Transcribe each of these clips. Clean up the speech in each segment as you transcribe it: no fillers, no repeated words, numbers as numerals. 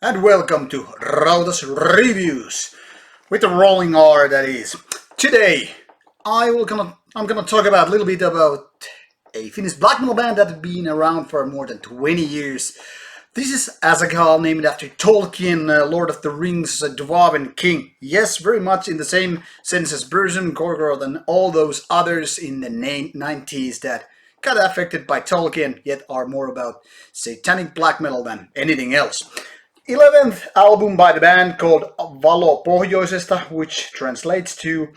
And welcome to Rautas Reviews with the rolling R, that is. Today I'm gonna talk about a little bit about a Finnish black metal band that has been around for more than 20 years. This is Azaghal, named after Tolkien, Lord of the Rings, Dwarven King. Yes, very much in the same sense as Burzum, Gorgoroth, and all those others in the 90s that got affected by Tolkien, yet are more about satanic black metal than anything else. 11th album by the band called Valo pohjoisesta, which translates to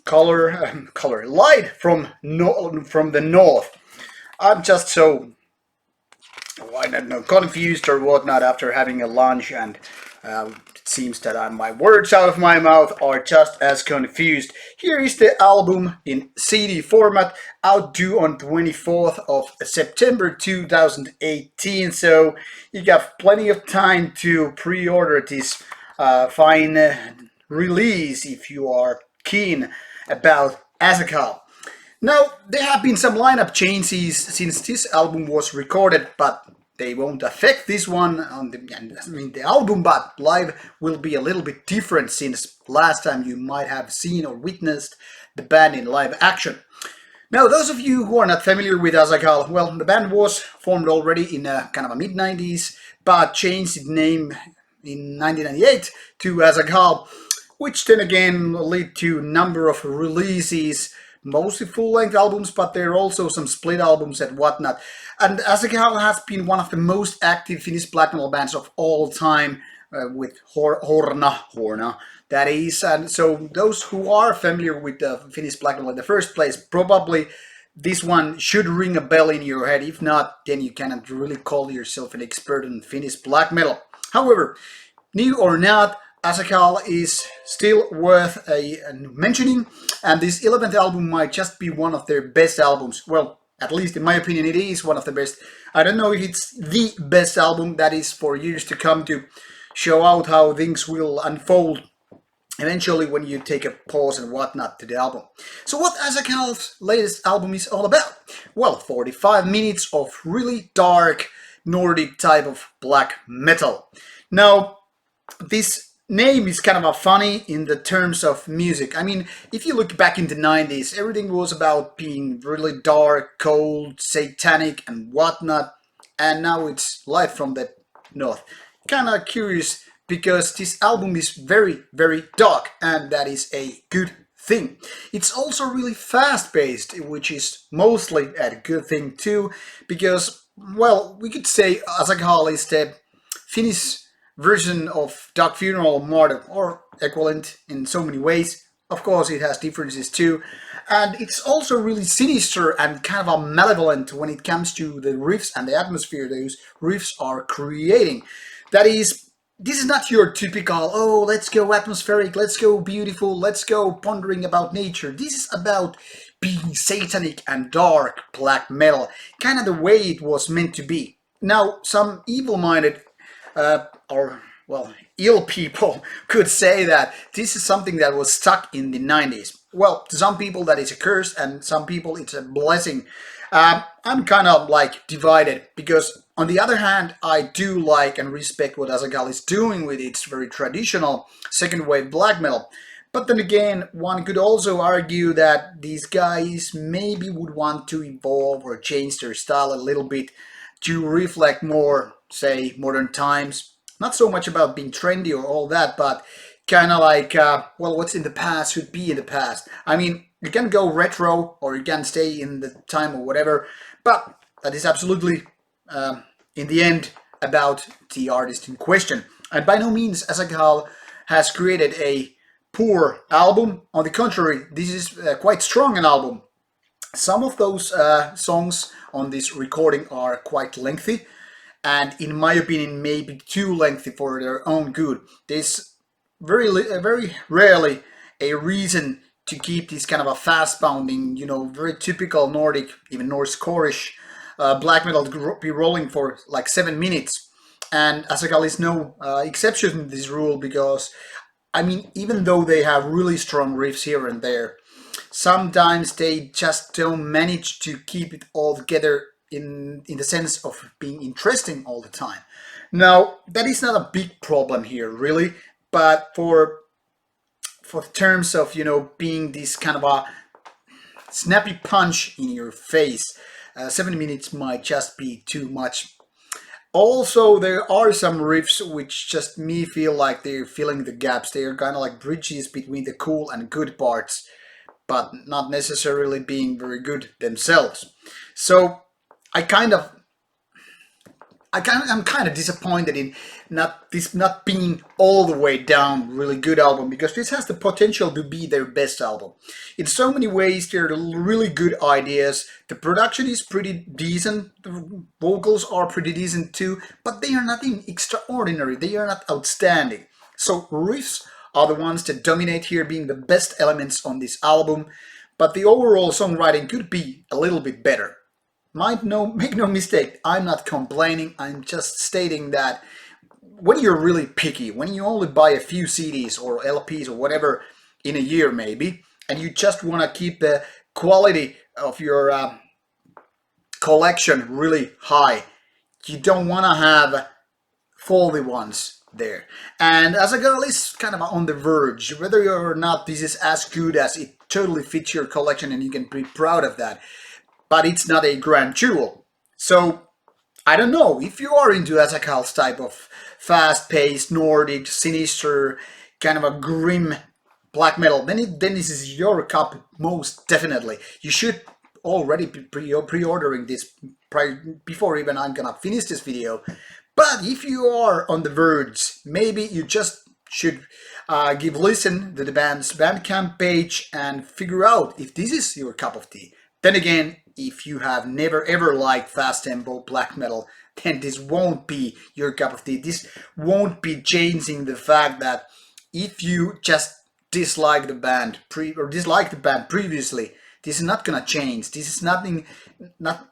color light from from the north. I'm just so I don't know, confused or whatnot after having a lunch, and it seems that my words out of my mouth are just as confused. Here is the album in CD format, out due on 24th of September 2018, so you got plenty of time to pre-order this fine release if you are keen about Azaghal. Now, there have been some lineup changes since this album was recorded, but they won't affect this one on the album, but live will be a little bit different since last time you might have seen or witnessed the band in live action. Now, those of you who are not familiar with Azaghal, well, the band was formed already in kind of a mid-90s, but changed its name in 1998 to Azaghal, which then again led to a number of releases, mostly full-length albums, but there are also some split albums and whatnot. And Azaghal has been one of the most active Finnish black metal bands of all time, with Horna, that is. And so those who are familiar with the Finnish black metal in the first place, probably this one should ring a bell in your head. If not, then you cannot really call yourself an expert in Finnish black metal. However, new or not, Azaghal is still worth a mentioning, and this 11th album might just be one of their best albums. Well, at least in my opinion, it is one of the best. I don't know if it's the best album, that is for years to come to show out how things will unfold eventually when you take a pause and whatnot to the album. So what Azaghal's latest album is all about? Well, 45 minutes of really dark Nordic type of black metal. Now, this name is kind of a funny in the terms of music. I mean, if you look back in the 90s, everything was about being really dark, cold, satanic, and whatnot, and now it's live from the north. Kind of curious because this album is very, very dark, and that is a good thing. It's also really fast-paced, which is mostly a good thing too, because, well, we could say Azaghal is the Finnish version of Dark Funeral Marduk, or equivalent in so many ways. Of course, it has differences too. And it's also really sinister and kind of a malevolent when it comes to the riffs and the atmosphere those riffs are creating. That is, this is not your typical, oh, let's go atmospheric, let's go beautiful, let's go pondering about nature. This is about being satanic and dark black metal, kind of the way it was meant to be. Now, some evil-minded or, well, ill people could say that this is something that was stuck in the 90s. Well, to some people that is a curse, and some people it's a blessing. I'm kind of like divided, because on the other hand, I do like and respect what Azaghal is doing with its very traditional second wave black metal. But then again, one could also argue that these guys maybe would want to evolve or change their style a little bit to reflect more, say, modern times. Not so much about being trendy or all that, but kind of like, well, what's in the past should be in the past. I mean, you can go retro or you can stay in the time or whatever, but that is absolutely, in the end, about the artist in question. And by no means Azaghal has created a poor album. On the contrary, this is quite strong an album. Some of those songs on this recording are quite lengthy, and in my opinion, maybe too lengthy for their own good. There's very rarely a reason to keep this kind of a fast-pounding, very typical Nordic, even Norse-core-ish black metal to be rolling for like 7 minutes. And Azaghal is no exception to this rule, because, I mean, even though they have really strong riffs here and there, sometimes they just don't manage to keep it all together in the sense of being interesting all the time. Now, that is not a big problem here, really, but for terms of, being this kind of a snappy punch in your face, 7 minutes might just be too much. Also, there are some riffs which just me feel like they're filling the gaps. They are kind of like bridges between the cool and good parts, but not necessarily being very good themselves. So I kind of I'm kind of disappointed in not being all the way down really good album, because this has the potential to be their best album. In so many ways, there are really good ideas. The production is pretty decent. The vocals are pretty decent too, but they are nothing extraordinary. They are not outstanding. So riffs are the ones that dominate here, being the best elements on this album. But the overall songwriting could be a little bit better. Make no mistake, I'm not complaining, I'm just stating that when you're really picky, when you only buy a few CDs or LPs or whatever in a year maybe, and you just want to keep the quality of your collection really high, you don't want to have faulty ones there. And Azaghal is kind of on the verge, whether or not this is as good as it totally fits your collection and you can be proud of that, but it's not a grand jewel. So I don't know if you are into Azaghal's type of fast-paced, Nordic, sinister, kind of a grim black metal. Then this is your cup, most definitely. You should already be pre-ordering this before even I'm gonna finish this video. But if you are on the verge, maybe you just should give listen to the band's Bandcamp page and figure out if this is your cup of tea. Then again, if you have never ever liked fast tempo black metal, then this won't be your cup of tea. This won't be changing the fact that if you just dislike the band previously, this is not gonna change. This is not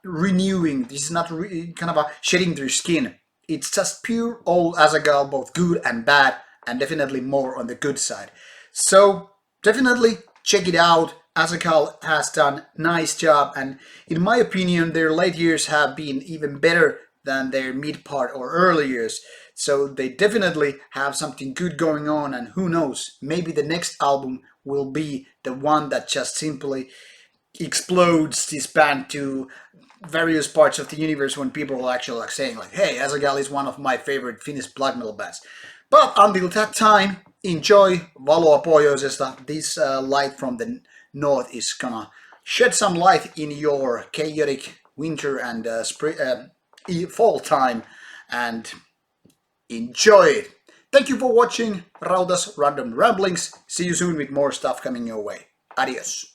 renewing. This is not kind of a shedding their skin. It's just pure old Azaghal, both good and bad, and definitely more on the good side. So definitely check it out. Azaghal has done a nice job, and in my opinion, their late years have been even better than their mid part or early years. So they definitely have something good going on, and who knows, maybe the next album will be the one that just simply explodes this band to various parts of the universe when people are actually like saying like, hey, Azaghal is one of my favorite Finnish black metal bands. But until that time, enjoy Valo pohjoisesta. This light from the north is gonna shed some light in your chaotic winter and fall time, and enjoy it. Thank you for watching Rauta's Random Ramblings. See you soon with more stuff coming your way. Adios.